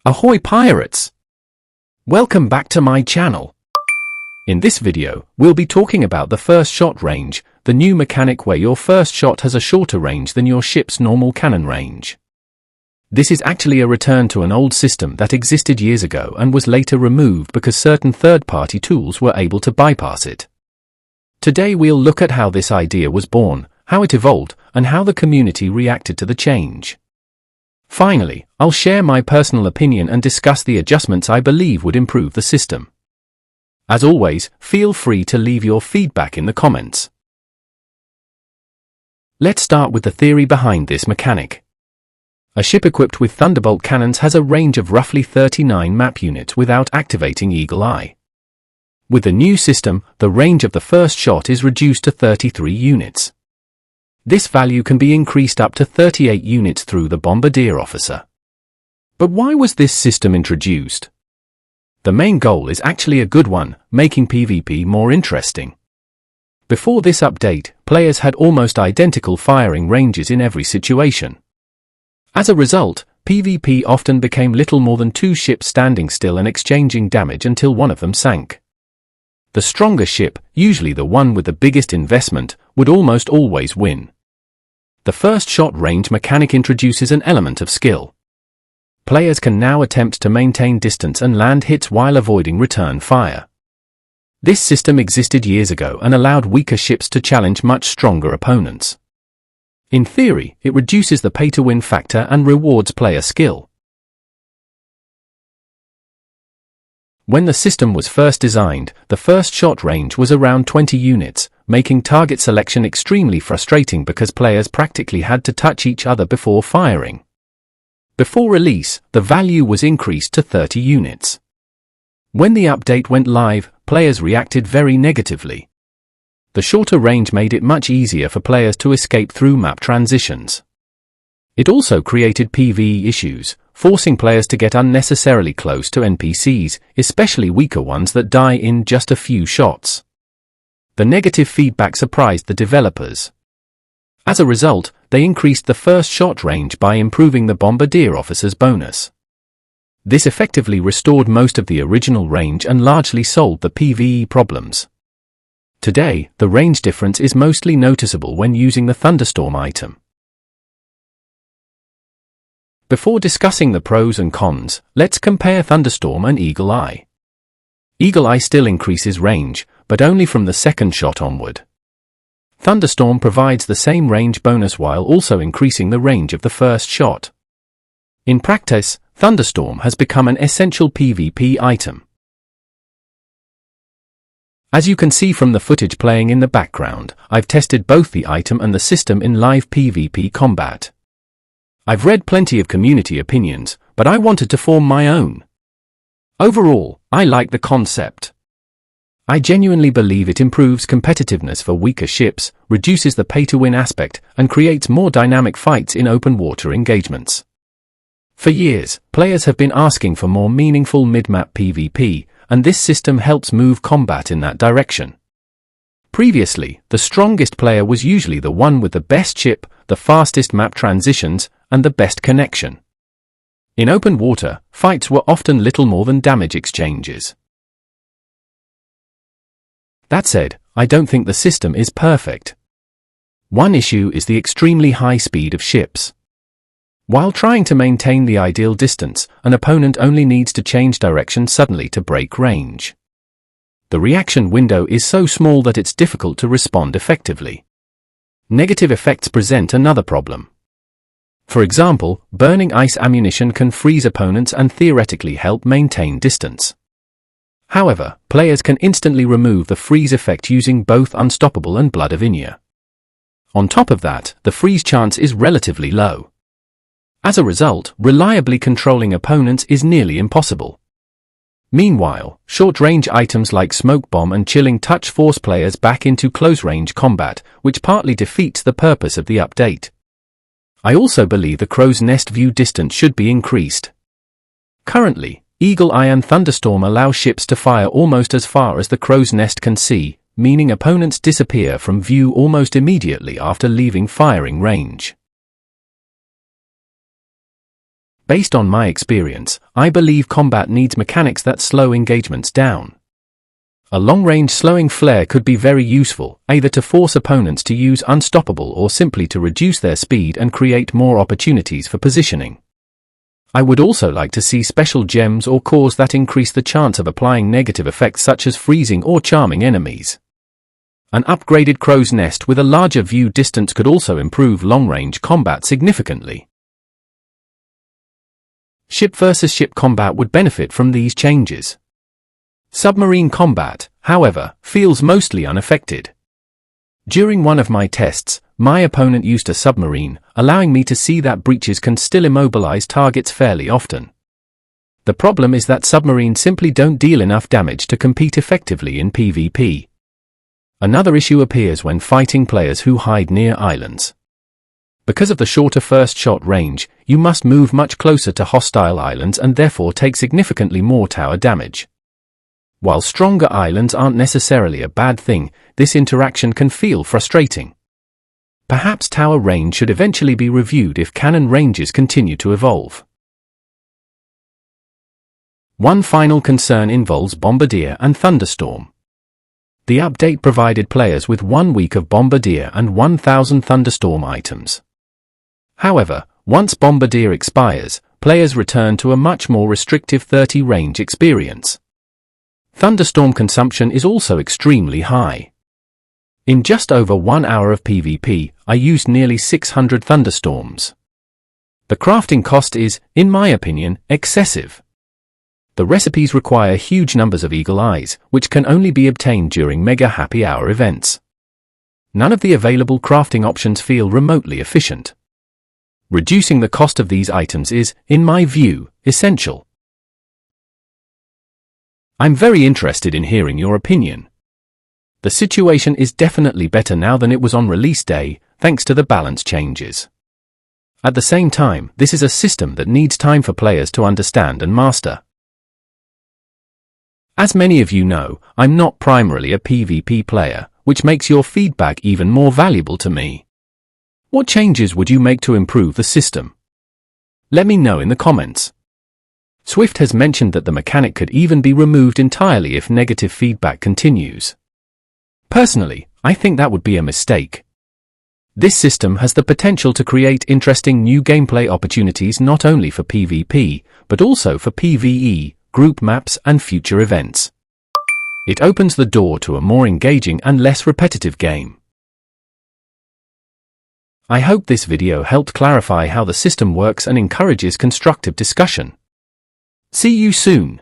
Ahoy pirates! Welcome back to my channel. In this video, we'll be talking about the first shot range, the new mechanic where your first shot has a shorter range than your ship's normal cannon range. This is actually a return to an old system that existed years ago and was later removed because certain third-party tools were able to bypass it. Today we'll look at how this idea was born, how it evolved, and how the community reacted to the change. Finally, I'll share my personal opinion and discuss the adjustments I believe would improve the system. As always, feel free to leave your feedback in the comments. Let's start with the theory behind this mechanic. A ship equipped with Thunderbolt cannons has a range of roughly 39 map units without activating Eagle Eye. With the new system, the range of the first shot is reduced to 33 units. This value can be increased up to 38 units through the Bombardier Officer. But why was this system introduced? The main goal is actually a good one, making PvP more interesting. Before this update, players had almost identical firing ranges in every situation. As a result, PvP often became little more than two ships standing still and exchanging damage until one of them sank. The stronger ship, usually the one with the biggest investment, would almost always win. The first shot range mechanic introduces an element of skill. Players can now attempt to maintain distance and land hits while avoiding return fire. This system existed years ago and allowed weaker ships to challenge much stronger opponents. In theory, it reduces the pay-to-win factor and rewards player skill. When the system was first designed, the first shot range was around 20 units, making target selection extremely frustrating because players practically had to touch each other before firing. Before release, the value was increased to 30 units. When the update went live, players reacted very negatively. The shorter range made it much easier for players to escape through map transitions. It also created PvE issues, forcing players to get unnecessarily close to NPCs, especially weaker ones that die in just a few shots. The negative feedback surprised the developers. As a result, they increased the first shot range by improving the Bombardier Officer's bonus. This effectively restored most of the original range and largely solved the PvE problems. Today, the range difference is mostly noticeable when using the Thunderstorm item. Before discussing the pros and cons, let's compare Thunderstorm and Eagle Eye. Eagle Eye still increases range, but only from the second shot onward. Thunderstorm provides the same range bonus while also increasing the range of the first shot. In practice, Thunderstorm has become an essential PvP item. As you can see from the footage playing in the background, I've tested both the item and the system in live PvP combat. I've read plenty of community opinions, but I wanted to form my own. Overall, I like the concept. I genuinely believe it improves competitiveness for weaker ships, reduces the pay-to-win aspect, and creates more dynamic fights in open water engagements. For years, players have been asking for more meaningful mid-map PvP, and this system helps move combat in that direction. Previously, the strongest player was usually the one with the best ship, the fastest map transitions, and the best connection. In open water, fights were often little more than damage exchanges. That said, I don't think the system is perfect. One issue is the extremely high speed of ships. While trying to maintain the ideal distance, an opponent only needs to change direction suddenly to break range. The reaction window is so small that it's difficult to respond effectively. Negative effects present another problem. For example, burning ice ammunition can freeze opponents and theoretically help maintain distance. However, players can instantly remove the freeze effect using both Unstoppable and Blood of Inya. On top of that, the freeze chance is relatively low. As a result, reliably controlling opponents is nearly impossible. Meanwhile, short-range items like Smoke Bomb and Chilling Touch force players back into close-range combat, which partly defeats the purpose of the update. I also believe the crow's nest view distance should be increased. Currently, Eagle Eye and Thunderstorm allow ships to fire almost as far as the crow's nest can see, meaning opponents disappear from view almost immediately after leaving firing range. Based on my experience, I believe combat needs mechanics that slow engagements down. A long-range slowing flare could be very useful, either to force opponents to use unstoppable or simply to reduce their speed and create more opportunities for positioning. I would also like to see special gems or cores that increase the chance of applying negative effects such as freezing or charming enemies. An upgraded crow's nest with a larger view distance could also improve long-range combat significantly. Ship versus ship combat would benefit from these changes. Submarine combat, however, feels mostly unaffected. During one of my tests, my opponent used a submarine, allowing me to see that breaches can still immobilize targets fairly often. The problem is that submarines simply don't deal enough damage to compete effectively in PvP. Another issue appears when fighting players who hide near islands. Because of the shorter first shot range, you must move much closer to hostile islands and therefore take significantly more tower damage. While stronger islands aren't necessarily a bad thing, this interaction can feel frustrating. Perhaps tower range should eventually be reviewed if cannon ranges continue to evolve. One final concern involves Bombardier and Thunderstorm. The update provided players with 1 week of Bombardier and 1,000 Thunderstorm items. However, once Bombardier expires, players return to a much more restrictive 30 range experience. Thunderstorm consumption is also extremely high. In just over 1 hour of PvP, I used nearly 600 Thunderstorms. The crafting cost is, in my opinion, excessive. The recipes require huge numbers of eagle eyes, which can only be obtained during mega happy hour events. None of the available crafting options feel remotely efficient. Reducing the cost of these items is, in my view, essential. I'm very interested in hearing your opinion. The situation is definitely better now than it was on release day, thanks to the balance changes. At the same time, this is a system that needs time for players to understand and master. As many of you know, I'm not primarily a PvP player, which makes your feedback even more valuable to me. What changes would you make to improve the system? Let me know in the comments. Swift has mentioned that the mechanic could even be removed entirely if negative feedback continues. Personally, I think that would be a mistake. This system has the potential to create interesting new gameplay opportunities not only for PvP, but also for PvE, group maps and future events. It opens the door to a more engaging and less repetitive game. I hope this video helped clarify how the system works and encourages constructive discussion. See you soon.